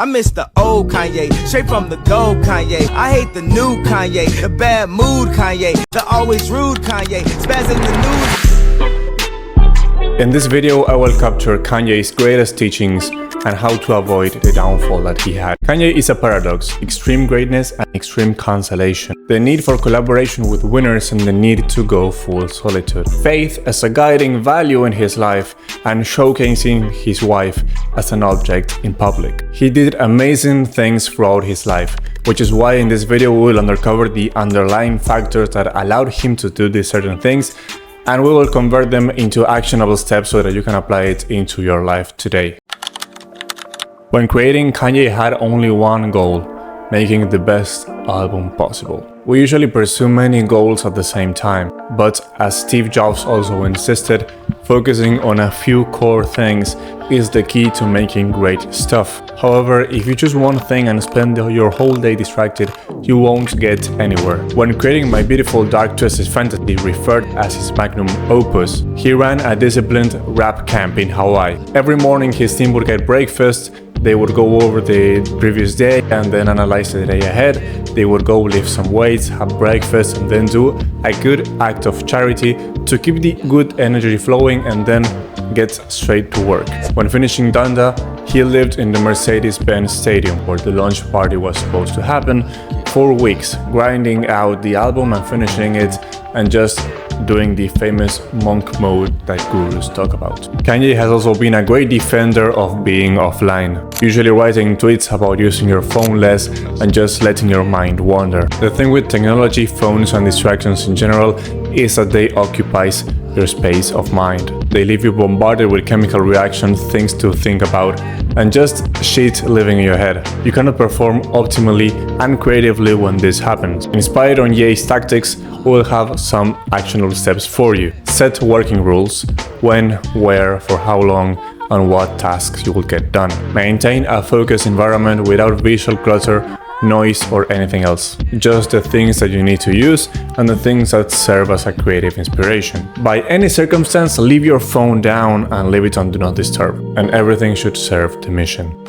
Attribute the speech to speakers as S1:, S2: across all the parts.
S1: I miss the old Kanye, straight from the gold Kanye. I hate the new Kanye, the bad mood Kanye, the always rude Kanye, spazzing the news.
S2: In this video, I will capture Kanye's greatest teachings and how to avoid the downfall that he had. Kanye is a paradox, extreme greatness and extreme cancellation. The need for collaboration with winners and the need to go full solitude. Faith as a guiding value in his life and showcasing his wife as an object in public. He did amazing things throughout his life, which is why in this video we will uncover the underlying factors that allowed him to do these certain things, and we will convert them into actionable steps so that you can apply it into your life today. When creating, Kanye had only one goal: making the best album possible. We usually pursue many goals at the same time, but as Steve Jobs also insisted, focusing on a few core things is the key to making great stuff. However, if you choose one thing and spend your whole day distracted, you won't get anywhere. When creating My Beautiful Dark Twisted Fantasy, referred as his magnum opus, he ran a disciplined rap camp in Hawaii. Every morning his team would get breakfast. They would go over the previous day and then analyze the day ahead. They would go lift some weights, have breakfast, and then do a good act of charity to keep the good energy flowing and then get straight to work. When finishing Donda, he lived in the Mercedes-Benz Stadium where the launch party was supposed to happen, 4 weeks, grinding out the album and finishing it and just doing the famous monk mode that gurus talk about. Kanye has also been a great defender of being offline, usually writing tweets about using your phone less and just letting your mind wander. The thing with technology, phones and distractions in general is that they occupy your space of mind. They leave you bombarded with chemical reactions, things to think about, and just shit living in your head. You cannot perform optimally and creatively when this happens. Inspired on Ye's tactics, we will have some actionable steps for you. Set working rules: when, where, for how long, and what tasks you will get done. Maintain a focused environment without visual clutter, noise, or anything else. Just the things that you need to use and the things that serve as a creative inspiration. By any circumstance, leave your phone down and leave it on Do Not Disturb, and everything should serve the mission.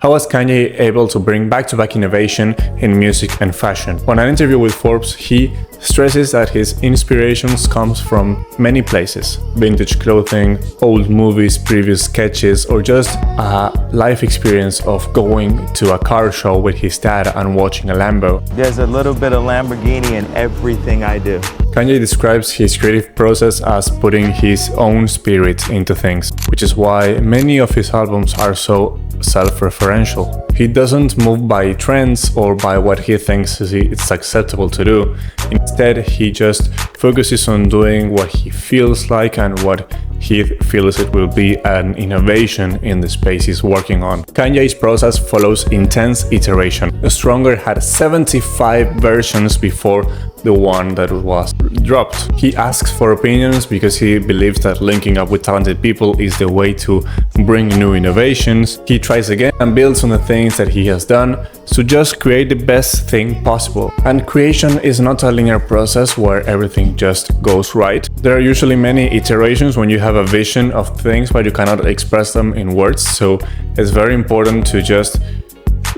S2: How was Kanye able to bring back-to-back innovation in music and fashion? On an interview with Forbes, he stresses that his inspirations comes from many places: vintage clothing, old movies, previous sketches, or just a life experience of going to a car show with his dad and watching a Lambo.
S3: There's a little bit of Lamborghini in everything I do.
S2: Kanye describes his creative process as putting his own spirit into things, which is why many of his albums are so self-referential. He doesn't move by trends or by what he thinks it's acceptable to do. Instead, he just focuses on doing what he feels like and what he feels it will be an innovation in the space he's working on. Kanye's process follows intense iteration. Stronger had 75 versions before the one that was dropped. He asks for opinions because he believes that linking up with talented people is the way to bring new innovations. He tries again and builds on the things that he has done to just create the best thing possible. And creation is not a linear process where everything just goes right. There are usually many iterations when you have a vision of things but you cannot express them in words, so it's very important to just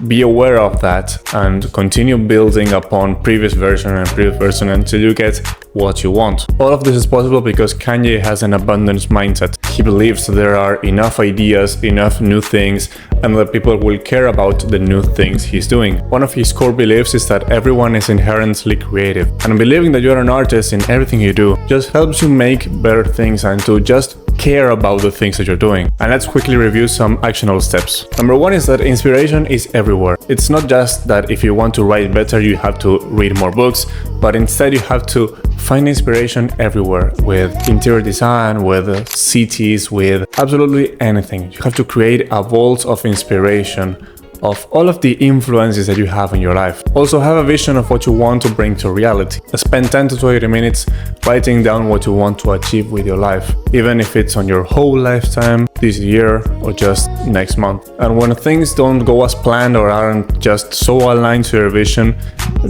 S2: be aware of that and continue building upon previous version until you get what you want. All of this is possible because Kanye has an abundance mindset. He believes there are enough ideas, enough new things, and that people will care about the new things he's doing. One of his core beliefs is that everyone is inherently creative, and believing that you're an artist in everything you do just helps you make better things and to just care about the things that you're doing. And let's quickly review some actionable steps. Number one is that inspiration is everywhere. It's not just that if you want to write better you have to read more books, but instead you have to find inspiration everywhere, with interior design, with cities, with absolutely anything. You have to create a vault of inspiration of all of the influences that you have in your life. Also have a vision of what you want to bring to reality. Spend 10 to 20 minutes writing down what you want to achieve with your life, even if it's on your whole lifetime, this year, or just next month. And when things don't go as planned or aren't just so aligned to your vision,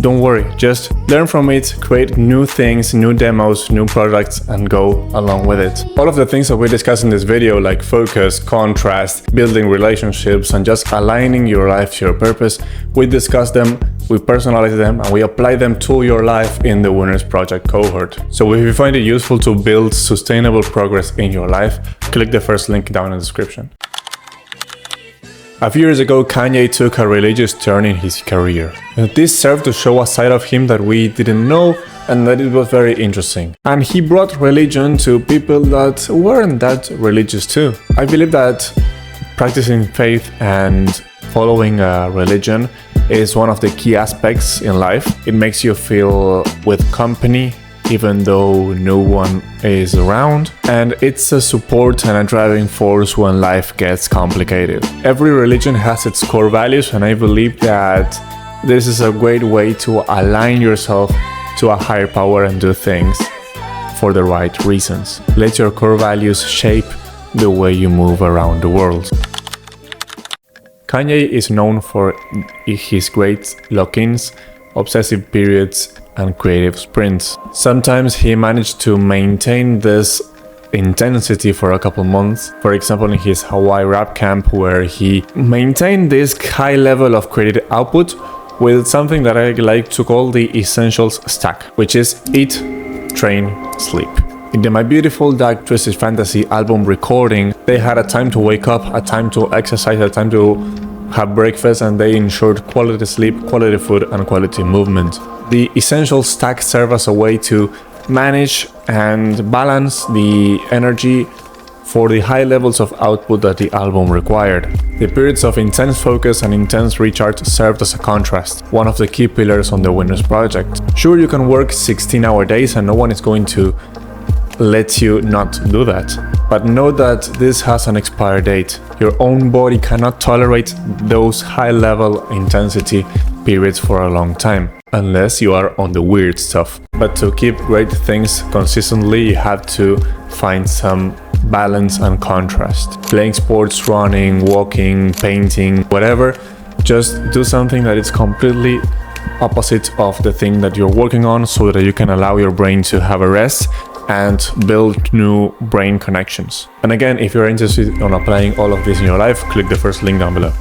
S2: don't worry, just learn from it, create new things, new demos, new products, and go along with it. All of the things that we discussed in this video, like focus, contrast, building relationships, and just aligning your life to your purpose, we discussed them, we personalize them, and we apply them to your life in the Winners Project cohort. So if you find it useful to build sustainable progress in your life, click the first link down in the description. A few years ago, Kanye took a religious turn in his career. This served to show a side of him that we didn't know and that it was very interesting. And he brought religion to people that weren't that religious too. I believe that practicing faith and following a religion is one of the key aspects in life. It makes you feel with company, even though no one is around, and it's a support and a driving force when life gets complicated. Every religion has its core values, and I believe that this is a great way to align yourself to a higher power and do things for the right reasons. Let your core values shape the way you move around the world. Kanye is known for his great lock-ins, obsessive periods, and creative sprints. Sometimes he managed to maintain this intensity for a couple months. For example, in his Hawaii rap camp, where he maintained this high level of creative output with something that I like to call the essentials stack, which is eat, train, sleep. In the My Beautiful Dark Twisted Fantasy album recording, they had a time to wake up, a time to exercise, a time to have breakfast, and they ensured quality sleep, quality food, and quality movement. The essential stack serve as a way to manage and balance the energy for the high levels of output that the album required. The periods of intense focus and intense recharge served as a contrast, one of the key pillars on the Winners Project. Sure, you can work 16-hour days and no one is going to let you not do that. But know that this has an expire date. Your own body cannot tolerate those high-level intensity periods for a long time, unless you are on the weird stuff. But to keep great things consistently, you have to find some balance and contrast. Playing sports, running, walking, painting, whatever, just do something that is completely opposite of the thing that you're working on, so that you can allow your brain to have a rest and build new brain connections. And again, if you're interested in applying all of this in your life, click the first link down below.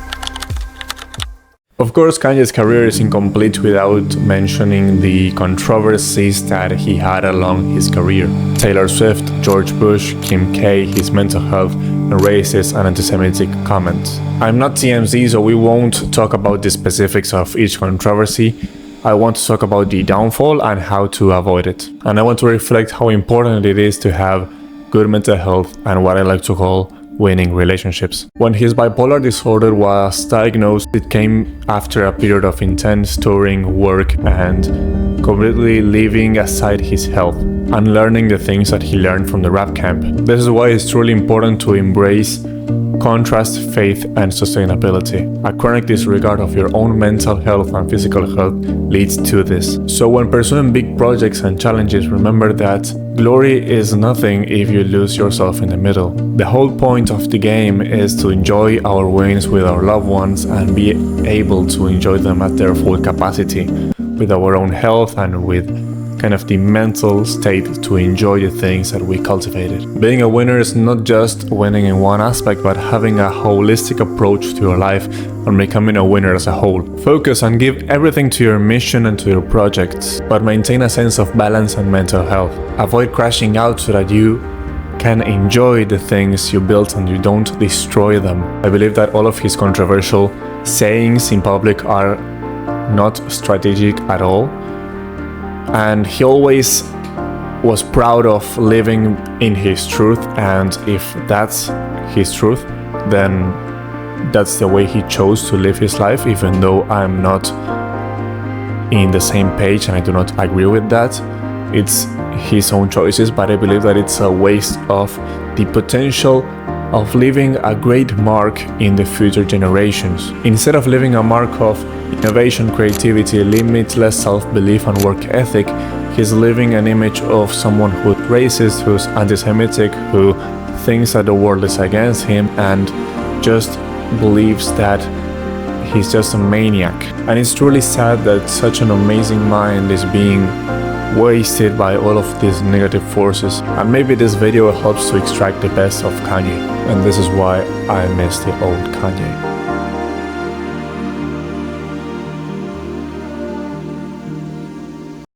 S2: Of course, Kanye's career is incomplete without mentioning the controversies that he had along his career. Taylor Swift, George Bush, Kim K, his mental health, and racist and anti-Semitic comments. I'm not TMZ, so we won't talk about the specifics of each controversy. I want to talk about the downfall and how to avoid it. And I want to reflect how important it is to have good mental health and what I like to call winning relationships. When his bipolar disorder was diagnosed, it came after a period of intense touring, work, and completely leaving aside his health, unlearning the things that he learned from the rap camp. This is why it's truly important to embrace contrast, faith, and sustainability. A chronic disregard of your own mental health and physical health leads to this. So when pursuing big projects and challenges, remember that glory is nothing if you lose yourself in the middle. The whole point of the game is to enjoy our wins with our loved ones and be able to enjoy them at their full capacity, with our own health and with kind of the mental state to enjoy the things that we cultivated. Being a winner is not just winning in one aspect, but having a holistic approach to your life and becoming a winner as a whole. Focus and give everything to your mission and to your projects, but maintain a sense of balance and mental health. Avoid crashing out so that you can enjoy the things you built and you don't destroy them. I believe that all of his controversial sayings in public are not strategic at all. And he always was proud of living in his truth, and if that's his truth, then that's the way he chose to live his life, even though I'm not in the same page and I do not agree with that. It's his own choices, but I believe that it's a waste of the potential of leaving a great mark in the future generations. Instead of leaving a mark of innovation, creativity, limitless self-belief and work ethic, he's leaving an image of someone who's racist, who's anti-Semitic, who thinks that the world is against him and just believes that he's just a maniac. And it's truly sad that such an amazing mind is being wasted by all of these negative forces. And maybe this video helps to extract the best of Kanye. And this is why I miss the old Kanye.